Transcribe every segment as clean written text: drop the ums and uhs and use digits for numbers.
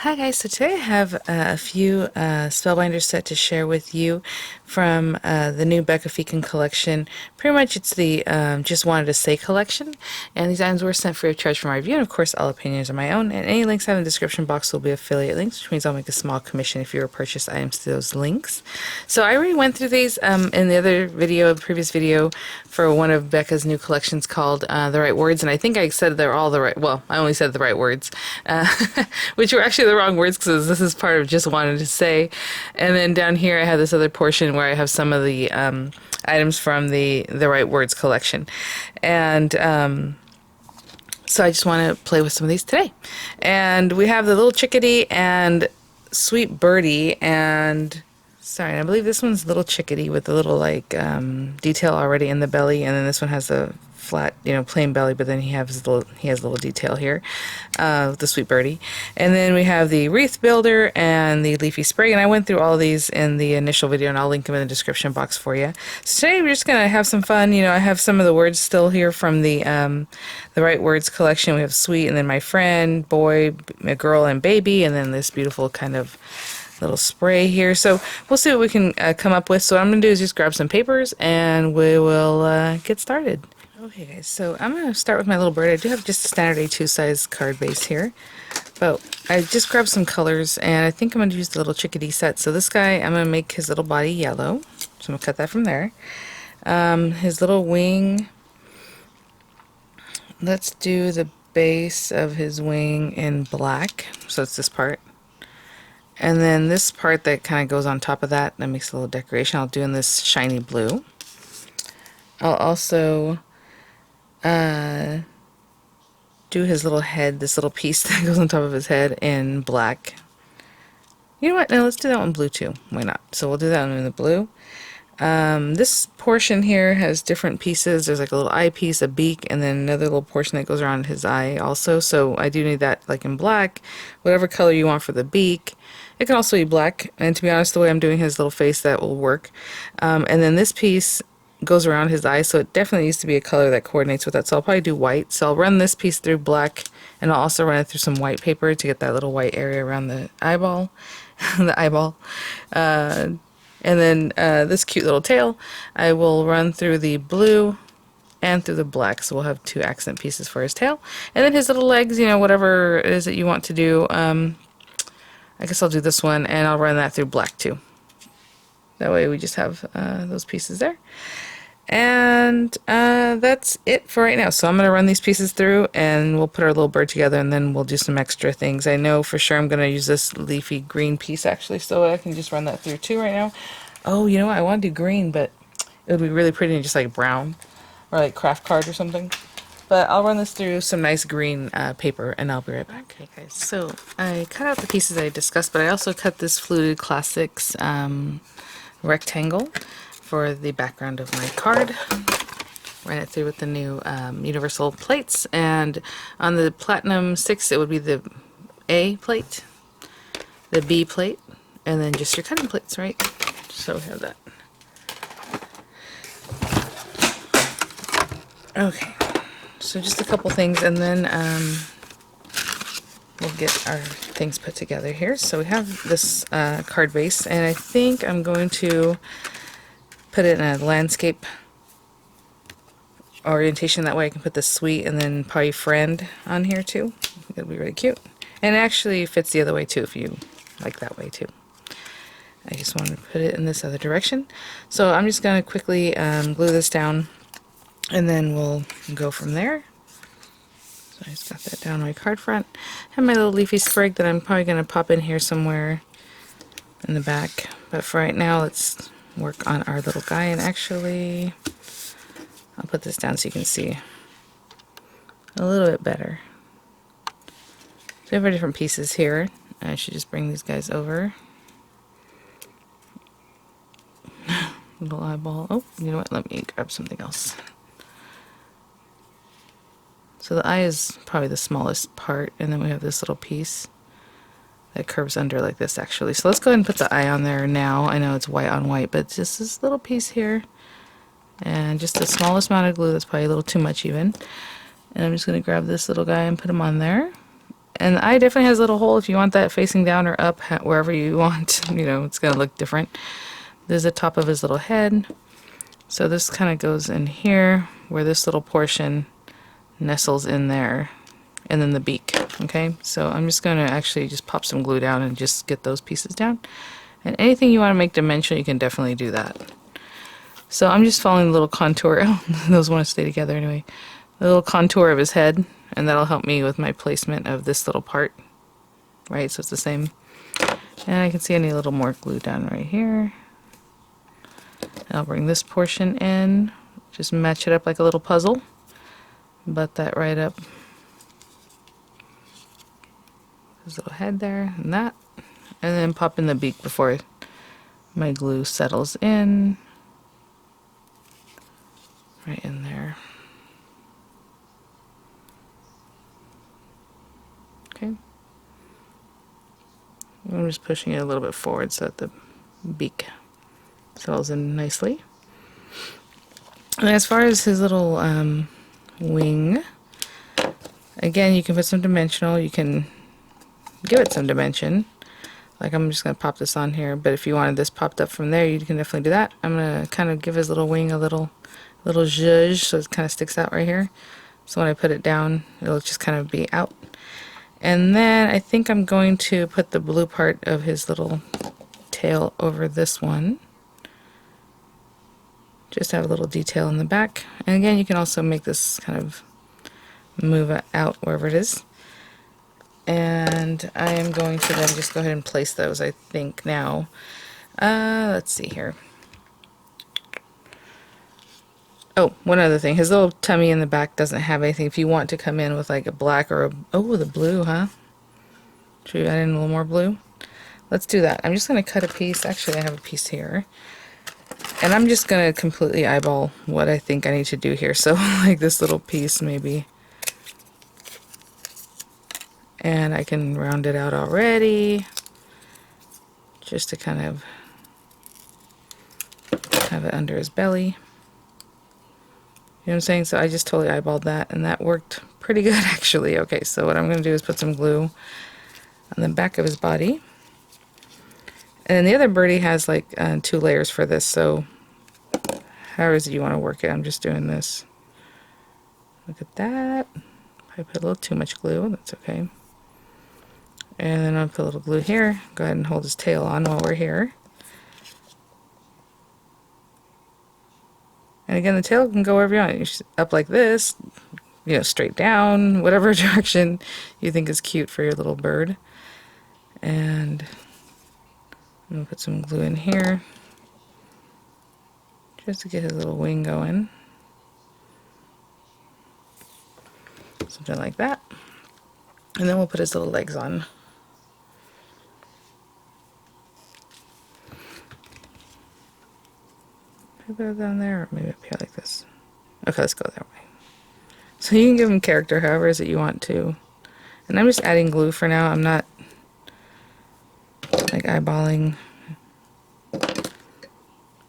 Hi guys, so today I have a few Spellbinders set to share with you from the new Becca Feeken collection. Pretty much it's the Just Wanted to Say collection, and these items were sent free of charge for my review, and of course all opinions are my own, and any links I have in the description box will be affiliate links, which means I'll make a small commission if you were to purchase items through those links. So I already went through these in the other video, the previous video, for one of Becca's new collections called The Right Words, and I think I said they're all the right, well, I only said the right words, which were actually the wrong words because this is part of Just Wanted to Say. And then down here I have this other portion where I have some of the items from the Right Words collection. And so I just want to play with some of these today. And we have the little chickadee and sweet birdie, and sorry, I believe this one's little chickadee with the little like detail already in the belly, and then this one has a flat, plain belly, but then he has a little detail here, the sweet birdie. And then we have the wreath builder and the leafy sprig, and I went through all of these in the initial video, and I'll link them in the description box for you. So today we're just gonna have some fun. I have some of the words still here from the Right Words collection. We have sweet, and then my friend, boy, a girl, and baby, and then this beautiful kind of little spray here. So we'll see what we can come up with. So what I'm gonna do is just grab some papers and we will get started. Okay guys, so I'm going to start with my little bird. I do have just a standard A2 size card base here, but I just grabbed some colors, and I think I'm going to use the little chickadee set. So this guy, I'm going to make his little body yellow, so I'm going to cut that from there. His little wing, let's do the base of his wing in black, so it's this part. And then this part that kind of goes on top of that makes a little decoration, I'll do in this shiny blue. I'll also do his little head, this little piece that goes on top of his head in black. You know what? Now let's do that one blue too. Why not? So we'll do that one in the blue. This portion here has different pieces. There's like a little eye piece, a beak, and then another little portion that goes around his eye also. So I do need that like in black. Whatever color you want for the beak. It can also be black. And to be honest, the way I'm doing his little face, that will work. And then this piece goes around his eye, so it definitely needs to be a color that coordinates with that. So I'll probably do white. So I'll run this piece through black, and I'll also run it through some white paper to get that little white area around the eyeball. The eyeball. And then this cute little tail, I will run through the blue and through the black, so we'll have two accent pieces for his tail. And then his little legs, whatever it is that you want to do. I guess I'll do this one, and I'll run that through black too. That way we just have those pieces there. And that's it for right now. So I'm going to run these pieces through, and we'll put our little bird together, and then we'll do some extra things. I know for sure I'm going to use this leafy green piece actually, so I can just run that through too right now. Oh, you know what? I want to do green, but it would be really pretty in just like brown or like craft card or something. But I'll run this through some nice green paper, and I'll be right back. Okay guys, so I cut out the pieces I discussed, but I also cut this Fluted Classics rectangle for the background of my card. Ran it through with the new universal plates, and on the Platinum 6 it would be the A plate, the B plate, and then just your cutting plates, right? So we have that. Okay, so just a couple things, and then we'll get our things put together here. So we have this card base, and I think I'm going to put it in a landscape orientation. That way I can put the sweet and then probably friend on here too. It'll be really cute. And it actually fits the other way too if you like that way too. I just want to put it in this other direction. So I'm just going to quickly glue this down, and then we'll go from there. So I just got that down my card front. I have my little leafy sprig that I'm probably going to pop in here somewhere in the back. But for right now, let's work on our little guy. And actually, I'll put this down so you can see a little bit better. So we have our different pieces here. I should just bring these guys over. Little eyeball. Oh, you know what? Let me grab something else. So the eye is probably the smallest part, and then we have this little piece that curves under like this actually. So let's go ahead and put the eye on there now. I know it's white on white, but just this little piece here, and just the smallest amount of glue. That's probably a little too much even. And I'm just going to grab this little guy and put him on there. And the eye definitely has a little hole if you want that facing down or up, wherever you want. You know, it's going to look different. There's the top of his little head. So this kind of goes in here, where this little portion nestles in there. And then the beak. Okay, so I'm just going to actually just pop some glue down and just get those pieces down. And anything you want to make dimensional, you can definitely do that. So I'm just following the little contour. Those want to stay together anyway. The little contour of his head, and that'll help me with my placement of this little part. Right, so it's the same. And I can see I need a little more glue down right here. And I'll bring this portion in, just match it up like a little puzzle. Butt that right up. His little head there, and that. And then pop in the beak before my glue settles in. Right in there. Okay. I'm just pushing it a little bit forward so that the beak settles in nicely. And as far as his little wing, again, you can put some dimensional. You can give it some dimension. Like, I'm just going to pop this on here, but if you wanted this popped up from there, you can definitely do that. I'm going to kind of give his little wing a little zhuzh, so it kind of sticks out right here. So when I put it down, it'll just kind of be out. And then I think I'm going to put the blue part of his little tail over this one. Just have a little detail in the back. And again, you can also make this kind of move it out wherever it is. And I am going to then just go ahead and place those, I think, now. Let's see here. Oh, one other thing. His little tummy in the back doesn't have anything. If you want to come in with like a black or a... Oh, the blue, huh? Should we add in a little more blue? Let's do that. I'm just going to cut a piece. Actually, I have a piece here. And I'm just going to completely eyeball what I think I need to do here. So, like this little piece, maybe. And I can round it out already. Just to kind of have it under his belly. You know what I'm saying? So I just totally eyeballed that, and that worked pretty good, actually. Okay, so what I'm going to do is put some glue on the back of his body. And then the other birdie has like 2 layers for this, so however you want to work it, I'm just doing this. Look at that. I put a little too much glue, that's okay. And then I'll put a little glue here. Go ahead and hold his tail on while we're here. And again, the tail can go wherever you want. You should, up like this, you know, straight down, whatever direction you think is cute for your little bird. And I'm going to put some glue in here just to get his little wing going. Something like that. And then we'll put his little legs on. Maybe go down there, or maybe up here like this. Okay, let's go that way. So you can give him character however it is that you want to. And I'm just adding glue for now. I'm not like eyeballing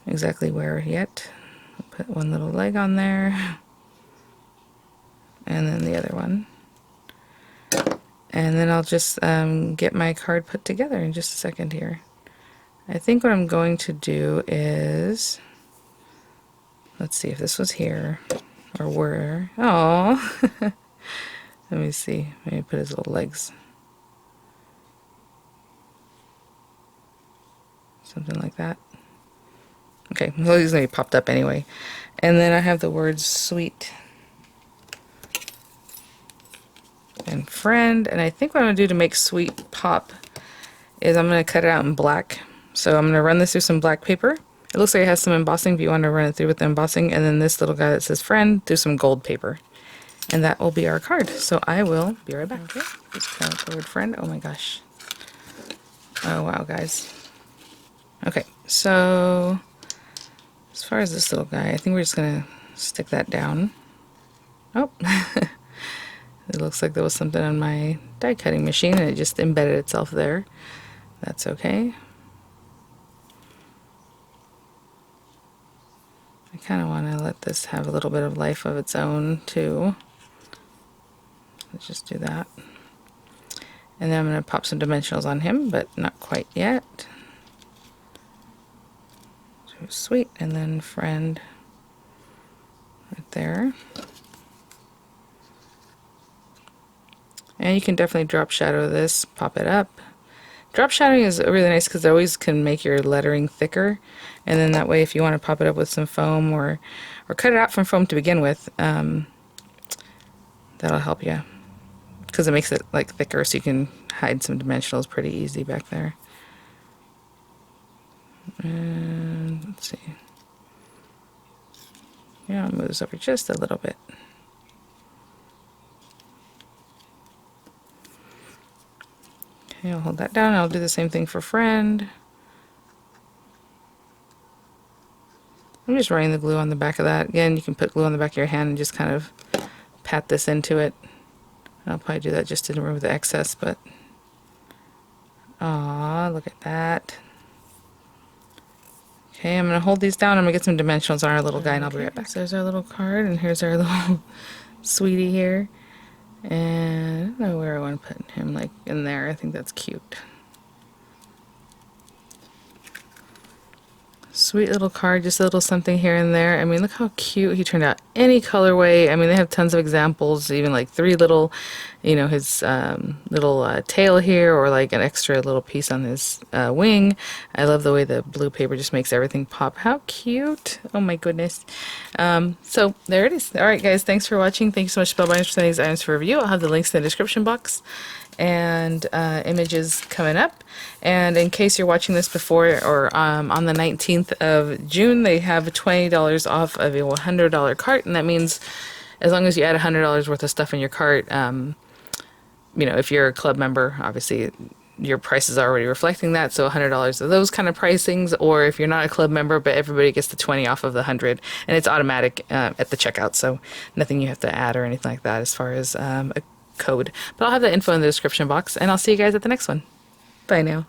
exactly where yet. I'll put one little leg on there. And then the other one. And then I'll just get my card put together in just a second here. I think what I'm going to do is... Let's see if this was here, or where. Oh, let me see. Maybe put his little legs. Something like that. Okay, well, he's gonna be popped up anyway. And then I have the words sweet and friend. And I think what I'm gonna do to make sweet pop is I'm gonna cut it out in black. So I'm gonna run this through some black paper. It looks like it has some embossing if you want to run it through with the embossing, and then this little guy that says friend, do some gold paper. And that will be our card. So I will be right back. Okay. Just cut out the word friend. Oh my gosh. Oh wow, guys. Okay, so as far as this little guy, I think we're just gonna stick that down. Oh, it looks like there was something on my die cutting machine and it just embedded itself there. That's okay. I kind of want to let this have a little bit of life of its own too. Let's just do that. And then I'm going to pop some dimensionals on him, but not quite yet. So sweet, and then friend right there. And you can definitely drop shadow this, pop it up. Drop shadowing is really nice because it always can make your lettering thicker, and then that way if you want to pop it up with some foam or cut it out from foam to begin with, that'll help you because it makes it like thicker, so you can hide some dimensionals pretty easy back there. And let's see. Yeah, I'll move this over just a little bit. Okay, I'll hold that down. I'll do the same thing for friend. I'm just running the glue on the back of that. Again, you can put glue on the back of your hand and just kind of pat this into it. I'll probably do that just to remove the excess, but ah, look at that. Okay, I'm going to hold these down. I'm going to get some dimensionals on our little guy, and I'll be right back. So there's our little card, and here's our little sweetie here. And I don't know where I want to put him, like in there. I think that's cute. Sweet little card, just a little something here and there. I mean, look how cute he turned out. Any colorway. I mean, they have tons of examples, even like 3 little, you know, his little tail here, or like an extra little piece on his wing. I love the way the blue paper just makes everything pop. How cute. Oh my goodness. So there it is. All right, guys, thanks for watching. Thank you so much, Spellbinders, for sending these items for review. I'll have the links in the description box and images coming up. And in case you're watching this before or on the 19th of June, they have $20 off of a $100 cart, and that means as long as you add $100 worth of stuff in your cart, you know, if you're a club member, obviously your price is already reflecting that, so $100 of those kind of pricings. Or if you're not a club member, but everybody gets the 20 off of the 100, and it's automatic at the checkout, so nothing you have to add or anything like that as far as a code. But I'll have the info in the description box, and I'll see you guys at the next one. Bye now.